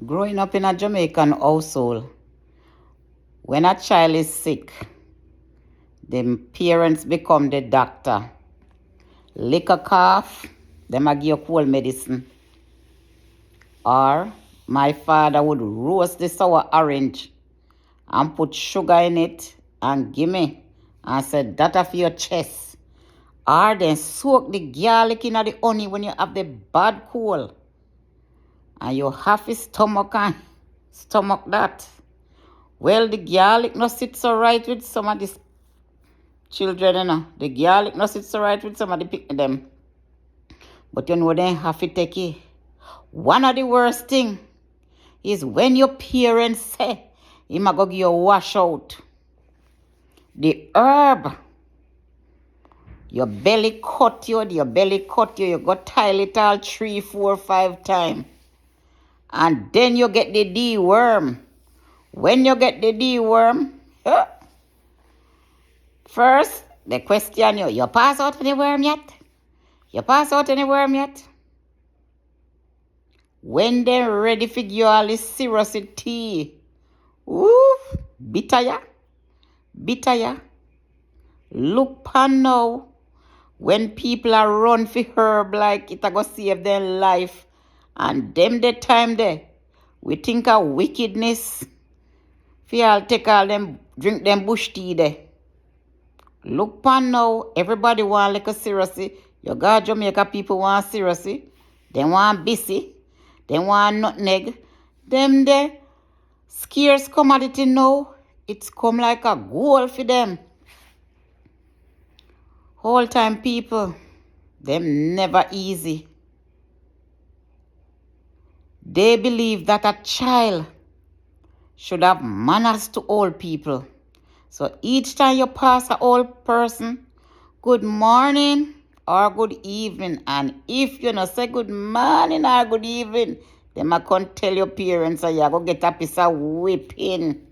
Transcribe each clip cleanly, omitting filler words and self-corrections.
Growing up in a Jamaican household, when a child is sick, the parents become the doctor. Lick a cough, them a give you cold medicine. Or my father would roast the sour orange and put sugar in it and give me and said, that for your chest. Or then soak the garlic in the honey when you have the bad cold. And you have a stomach and stomach that. Well, the garlic no sit so right with some of these children, The garlic no sit so right with some of the pick them. But you know they have to take it. One of the worst thing is when your parents say, "He ma go give you wash out." The herb, your belly cut you, you go tile it all 3, 4, 5 times. And then you get the deworm. When you get the deworm, first, they question you pass out any worm yet? You pass out any worm yet? When they're ready for you all this serious tea, bitter ya. Look pan now, when people are run for herb like it a go save their life, and them the time there, we think of wickedness, fi all take all them, drink them bush tea there. Look pan now, everybody want like a seriously. You got Jamaica people want seriously. They want busy. They want nutmeg. Them there scarce commodity now. It's come like a gold for them. Whole time people, them never easy. They believe that a child should have manners to old people. So each time you pass an old person, good morning or good evening. And if you not say good morning or good evening, they might come tell your parents that you go get a piece of whipping.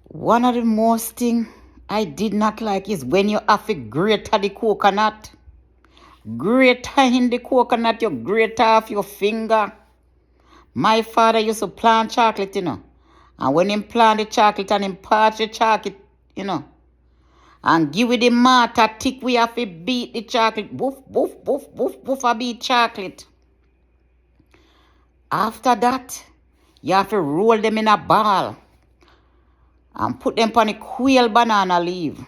One of the most thing I did not like is when you have to grate the coconut. Grate in the coconut, you grate off your finger. My father used to plant chocolate, And when he plant the chocolate and he patch the chocolate, and give it the mortar thick, we have to beat the chocolate. Boof, boof, boof, boof, boof, I beat chocolate. After that, you have to roll them in a ball and put them on a quail banana leaf.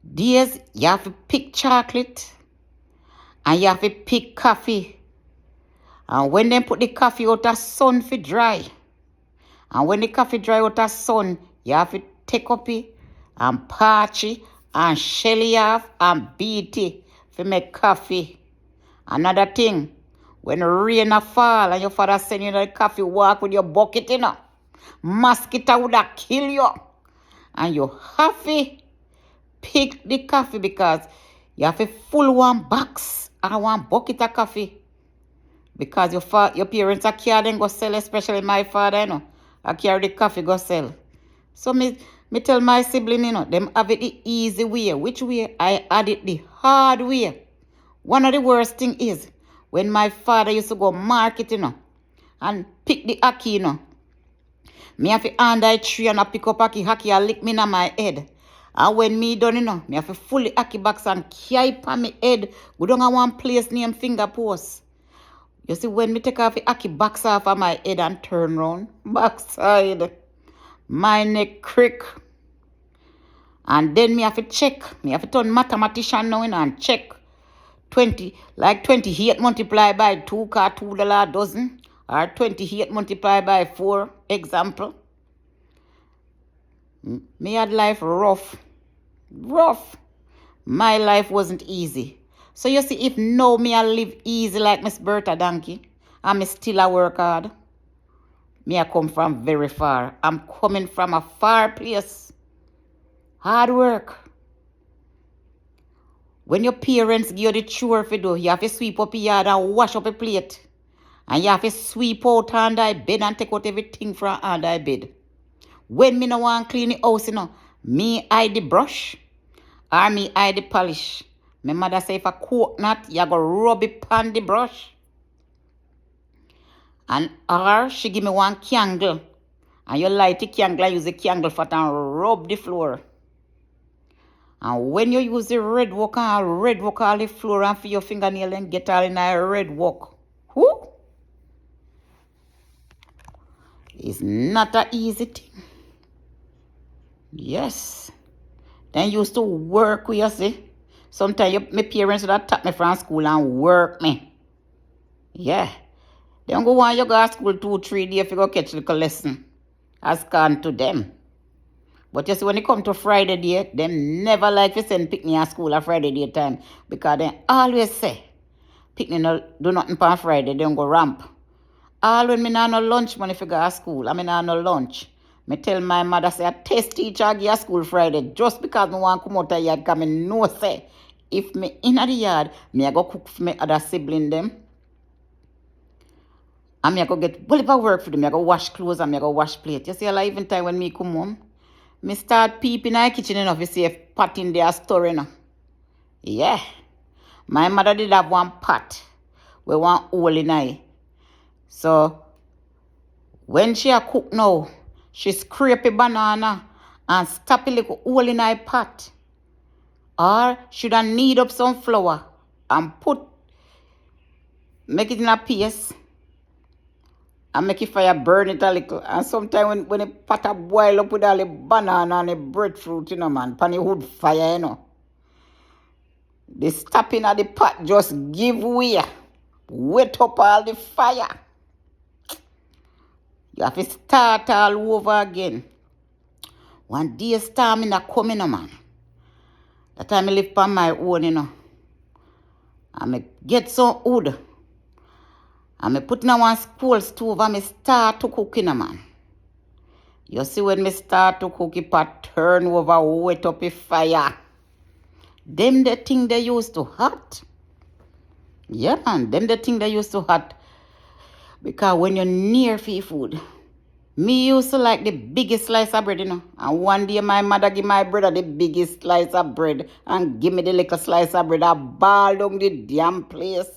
These, you have to pick chocolate and you have to pick coffee. And when they put the coffee out of sun for dry, and when the coffee dry out of sun, you have to take up it and parch it and shell it off and beat it to make coffee. Another thing, when rain a fall and your father send you the coffee, walk with your bucket, mosquito would have kill you. And you have to pick the coffee because you have to full one box or one bucket of coffee. Because your parents are carrying go sell, especially my father, I carry the coffee go sell. So me tell my sibling, them have it the easy way. Which way? I had it the hard way. One of the worst thing is when my father used to go market, and pick the ackee, Me have to under a tree and I pick up ackee and lick me in my head. And when me done, me have to fully ackee box and carry it on my head. Go down at one place named finger post. You see, when me take off the ackee box off of my head and turn round, backside, my neck crick. And then me have to check. Me have to turn mathematician now and check 28 multiplied by 2 car $2 dozen. Or 28 multiplied by 4, example. Me had life rough. My life wasn't easy. So you see, if now me I live easy like Miss Bertha Donkey, and me still a work hard, me I come from very far. I'm coming from a far place. Hard work. When your parents give you the chore to do, you have to sweep up your yard and wash up a plate. And you have to sweep out under the bed and take out everything from under the bed. When me no want clean the house, me hide the brush or me hide the polish. My mother say if a coconut, you go rub it on the brush. And or she give me one candle. And you light the candle and use the candle fat and rub the floor. And when you use the red work all the floor and for your fingernail and get all in a red work. Whoo! It's not an easy thing. Yes. Then used to work with you, see. Sometimes my parents would tap me from school and work me. Yeah. Then go on, you go to school 2-3 days if you go catch the lesson. As gone to them. But you see, when it come to Friday day, them never like to send picnic at school at Friday day time. Because they always say, picnic no do nothing on Friday, they don't go ramp. All when me nah no lunch money if you go to school, I mean nah no lunch. Me tell my mother say, a test teacher give a school Friday just because me want to come out of the yard because me know say, if me in the yard, me I go cook for my other sibling them. And me I go get whatever work for them. Me I go wash clothes and me I go wash plate. You see, like even time when me come home, me start peeping in the kitchen enough to see if pot in there storing. Yeah. My mother did have one pot with one hole in it. So when she a cook now, she scrape a banana and stop a little hole in her pot. Or should I knead up some flour and make it in a paste and make it fire burn it a little. And sometimes when the pot a boil up with all the banana and the breadfruit, man, pan the wood fire, the stopping of the pot just give way. Wet up all the fire. You have to start all over again. One day storm in a coming, man. That time I live on my own, And I get some wood. And I put in one coal stove and I start to cook, man. You see when me start to cook, it pot turn over, wet up a fire. Them the thing they used to hot. Yeah, man, them the thing they used to hot. Because when you're near for food, me used to like the biggest slice of bread, And one day my mother give my brother the biggest slice of bread and give me the little slice of bread. I ball down the damn place.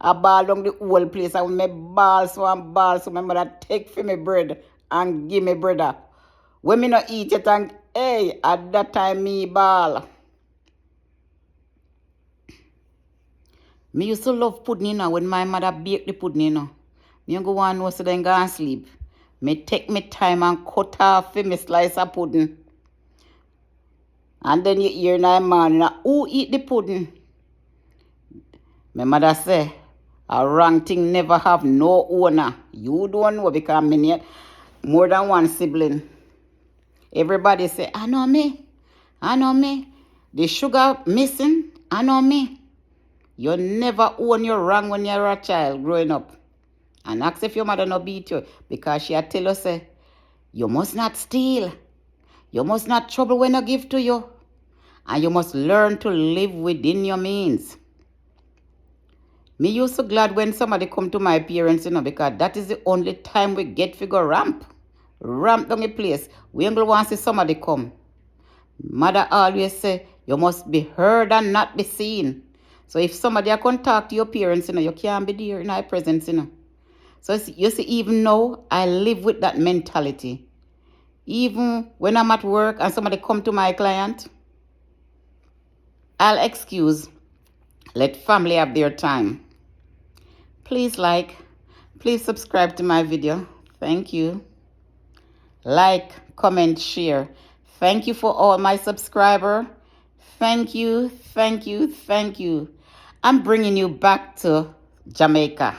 I ball down the whole place. And when me ball so my mother take for me bread and give me brother. When me not eat it and hey, at that time me ball. Me used to love pudding, when my mother bake the pudding, Me go one know so then go and sleep. Me take me time and cut off me slice of pudding. And then you hear in the morning, who eat the pudding? My mother say, a wrong thing never have no owner. You don't know because me more than one sibling. Everybody say, I know me. The sugar missing, I know me. You never own your wrong when you're a child growing up. And ask if your mother no beat you because she tell you say, you must not steal. You must not trouble when I give to you. And you must learn to live within your means. Me used to glad when somebody come to my parents, because that is the only time we get to go ramp. Ramp down a place. We ain't going to want to see somebody come. Mother always say, you must be heard and not be seen. So if somebody can talk to your parents, you can't be there in their presence, So you see, even now, I live with that mentality. Even when I'm at work and somebody come to my client, I'll excuse. Let family have their time. Please like, please subscribe to my video. Thank you. Like, comment, share. Thank you for all my subscribers. Thank you. I'm bringing you back to Jamaica.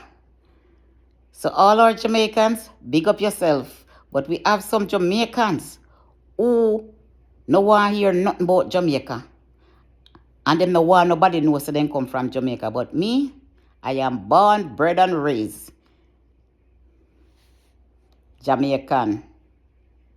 So all our Jamaicans, big up yourself. But we have some Jamaicans who no want hear nothing about Jamaica. And them no want nobody knows so they come from Jamaica. But me, I am born, bred and raised Jamaican.